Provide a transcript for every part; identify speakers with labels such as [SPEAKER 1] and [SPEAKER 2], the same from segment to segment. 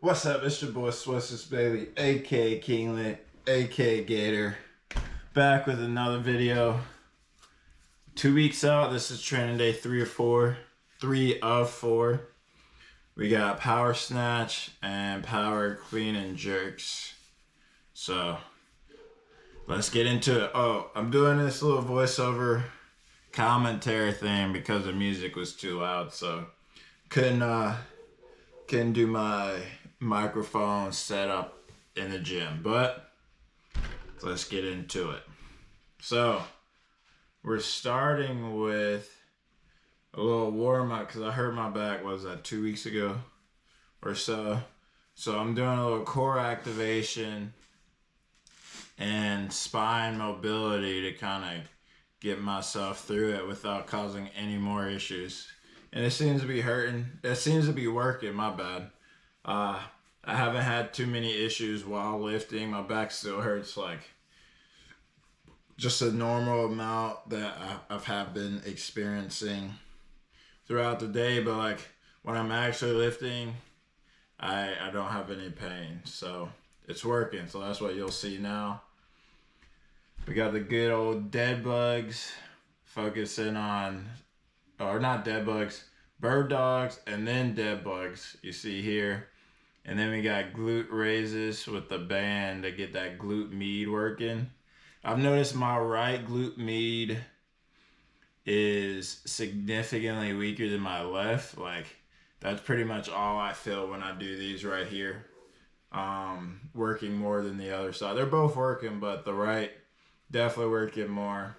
[SPEAKER 1] What's up? It's your boy Swissus Bailey, aka Kinglet, aka Gator. Back with another video. 2 weeks out. This is training day 3 or 4. 3 of 4. We got power snatch and power clean and jerks. So let's get into it. Oh, I'm doing this little voiceover commentary thing because the music was too loud, so couldn't do my microphone setup in the gym, but let's get into it. So we're starting with a little warm up because I hurt my back, was that 2 weeks ago or so. So I'm doing a little core activation and spine mobility to kind of get myself through it without causing any more issues. And it seems to be hurting. It seems to be working, my bad. I haven't had too many issues while lifting. My back still hurts like just a normal amount that I've been experiencing throughout the day. But like when I'm actually lifting, I don't have any pain. So it's working. So that's what you'll see now. We got the good old dead bugs, focusing on, or not dead bugs, bird dogs, and then dead bugs, you see here. And then we got glute raises with the band to get that glute med working. I've noticed my right glute med is significantly weaker than my left. Like, that's pretty much all I feel when I do these right here. Working more than the other side. They're both working, but the right definitely working more.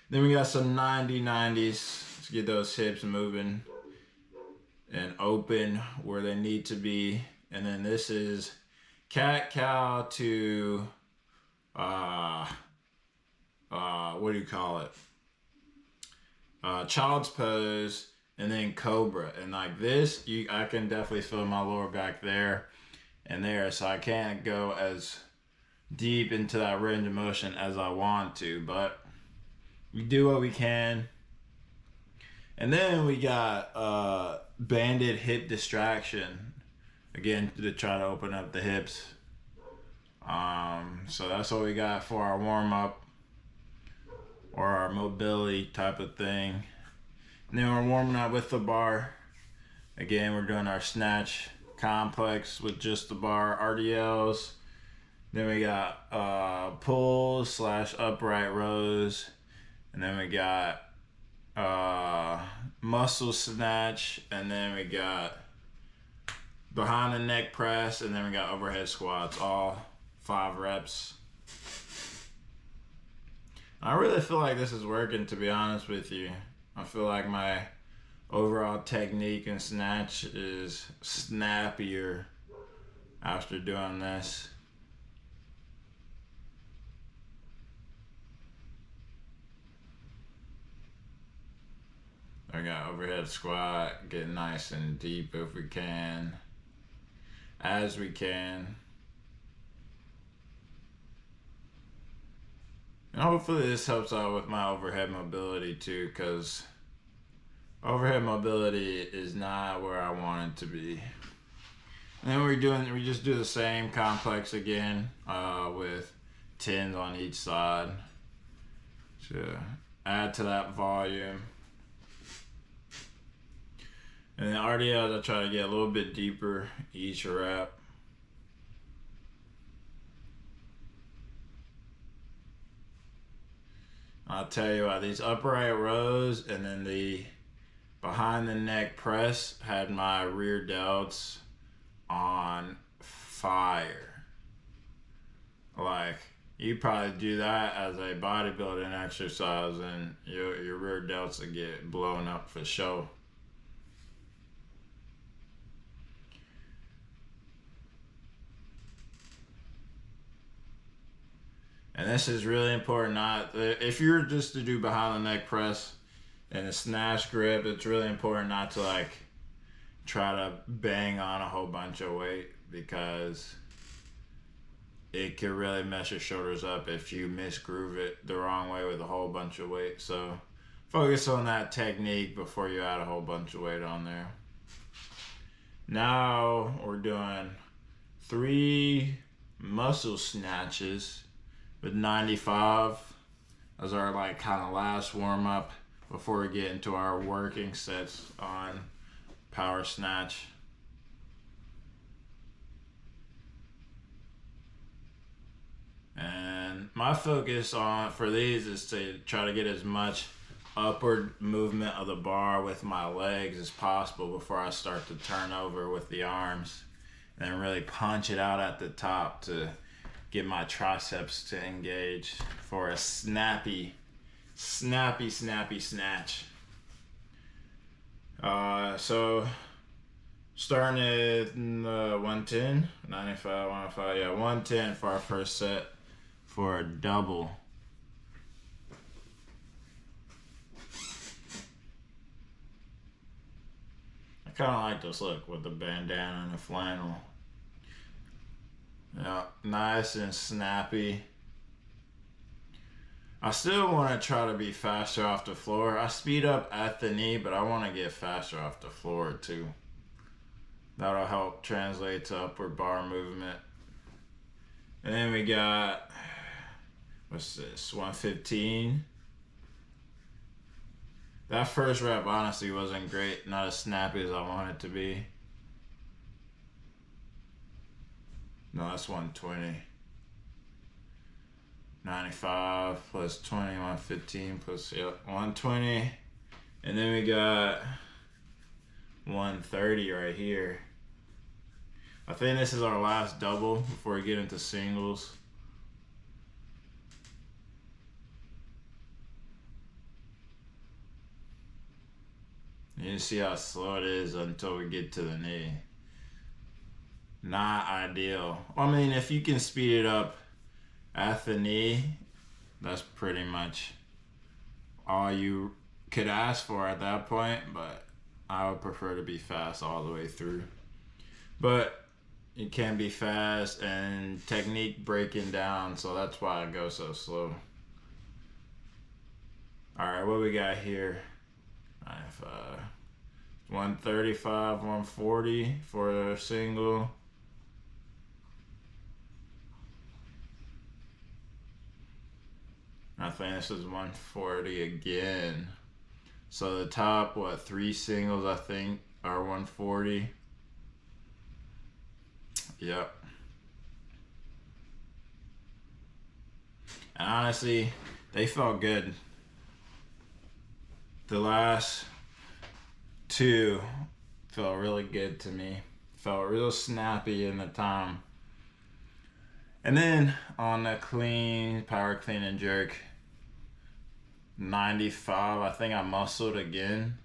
[SPEAKER 1] Then we got some 90-90s to get those hips moving and open where they need to be. And then this is cat-cow to, what do you call it? Child's pose, and then cobra. And like this, I can definitely feel my lower back there and there. So I can't go as deep into that range of motion as I want to, but we do what we can. And then we got banded hip distraction, again, to try to open up the hips. So that's what we got for our warm-up or our mobility type of thing. And then we're warming up with the bar. Again, we're doing our snatch complex with just the bar, RDLs. Then we got pulls / upright rows. And then we got muscle snatch. And then we got behind the neck press. And then we got overhead squats, all 5 reps. I really feel like this is working, to be honest with you. I feel like my overall technique and snatch is snappier after doing this. We got overhead squat, get nice and deep if we can, as we can. And hopefully this helps out with my overhead mobility too, because overhead mobility is not where I want it to be. And then we just do the same complex again with 10s on each side to add to that volume. And then RDLs, I try to get a little bit deeper each rep. I'll tell you what, these upright rows and then the behind the neck press had my rear delts on fire. Like, you probably do that as a bodybuilding exercise and your rear delts will get blown up for sure. And this is really important. If you're just to do behind the neck press and a snatch grip, it's really important not to like try to bang on a whole bunch of weight, because it can really mess your shoulders up if you misgroove it the wrong way with a whole bunch of weight. So focus on that technique before you add a whole bunch of weight on there. Now we're doing 3 muscle snatches with 95 as our like kind of last warm up before we get into our working sets on power snatch. And my focus on for these is to try to get as much upward movement of the bar with my legs as possible before I start to turn over with the arms, and then really punch it out at the top to get my triceps to engage for a snappy snatch. So starting at 110, 95, 105, yeah, 110 for our first set for a double. I kind of like this look with the bandana and the flannel. Yeah, nice and snappy. I still want to try to be faster off the floor. I speed up at the knee, but I want to get faster off the floor too. That'll help translate to upward bar movement. And then we got, what's this, 115. That first rep honestly wasn't great, not as snappy as I want it to be. No, that's 120. 95 plus 20, 115 plus, yep, 120. And then we got 130 right here. I think this is our last double before we get into singles. You see how slow it is until we get to the knee. Not ideal. I mean, if you can speed it up at the knee, that's pretty much all you could ask for at that point, but I would prefer to be fast all the way through. But you can't be fast and technique breaking down, so that's why I go so slow. Alright, what we got here? 135, 140 for a single. I think this is 140 again. So the top, 3 singles I think are 140. Yep. And honestly, they felt good. The last 2 felt really good to me. Felt real snappy in the time. And then on the clean, power clean and jerk, 95, I think I muscled again.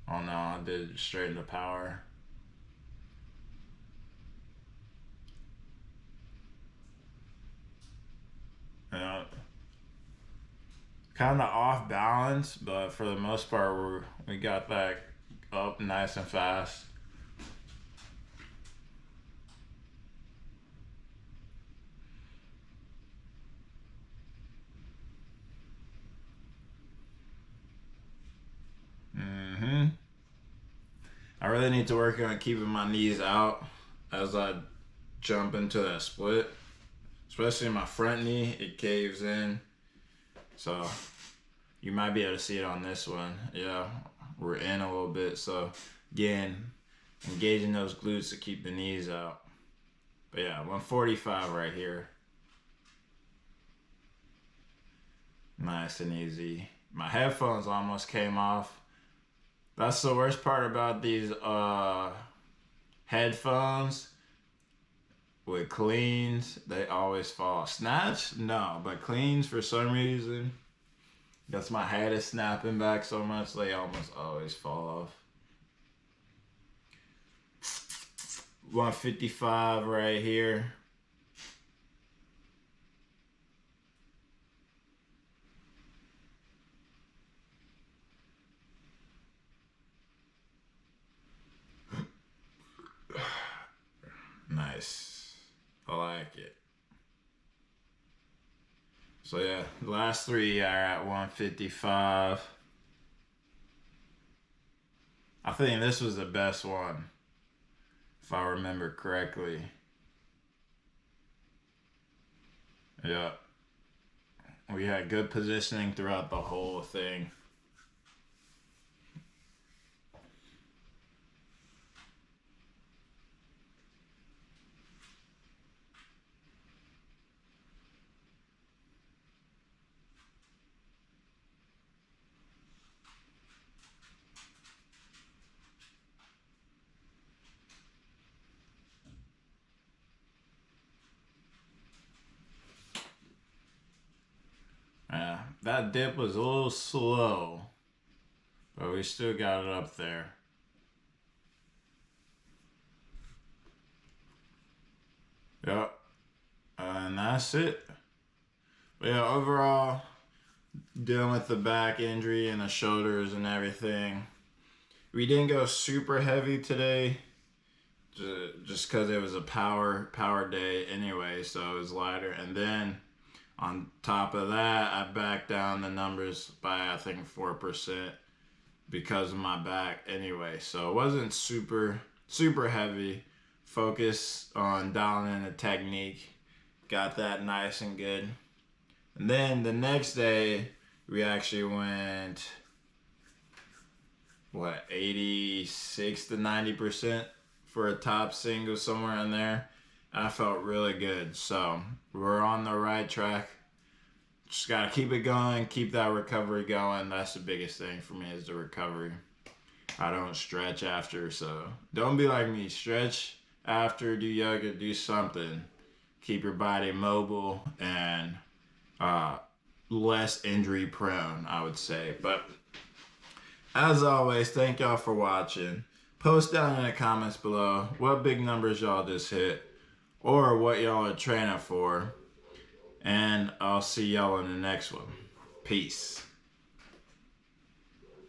[SPEAKER 1] Oh no, I did straight into power. Yeah. Kind of off balance, but for the most part, we got that up nice and fast. I really need to work on keeping my knees out as I jump into that split. Especially my front knee, it caves in. So you might be able to see it on this one. Yeah, we're in a little bit. So again, engaging those glutes to keep the knees out. But yeah, 145 right here. Nice and easy. My headphones almost came off. That's the worst part about these headphones. With cleans, they always fall. Snatch? No, but cleans for some reason, that's my head is snapping back so much, they almost always fall off. 155 right here. Nice. I like it. So yeah, the last 3 are at 155. I think this was the best one. if I remember correctly. Yeah. We had good positioning throughout the whole thing. Yeah, that dip was a little slow, but we still got it up there. Yep. And that's it. But yeah, overall, dealing with the back injury and the shoulders and everything. We didn't go super heavy today, just because it was a power day anyway, so it was lighter. And then on top of that, I backed down the numbers by I think 4% because of my back anyway. So it wasn't super heavy. Focus on dialing in the technique. Got that nice and good. And then the next day, we actually went, 86 to 90% for a top single, somewhere in there. I felt really good. So we're on the right track. Just got to keep it going, keep that recovery going. That's the biggest thing for me is the recovery. I don't stretch after, so don't be like me. Stretch after, do yoga, do something. Keep your body mobile and less injury prone, I would say. But as always, thank y'all for watching. Post down in the comments below what big numbers y'all just hit or what y'all are training for. And I'll see y'all in the next one. Peace.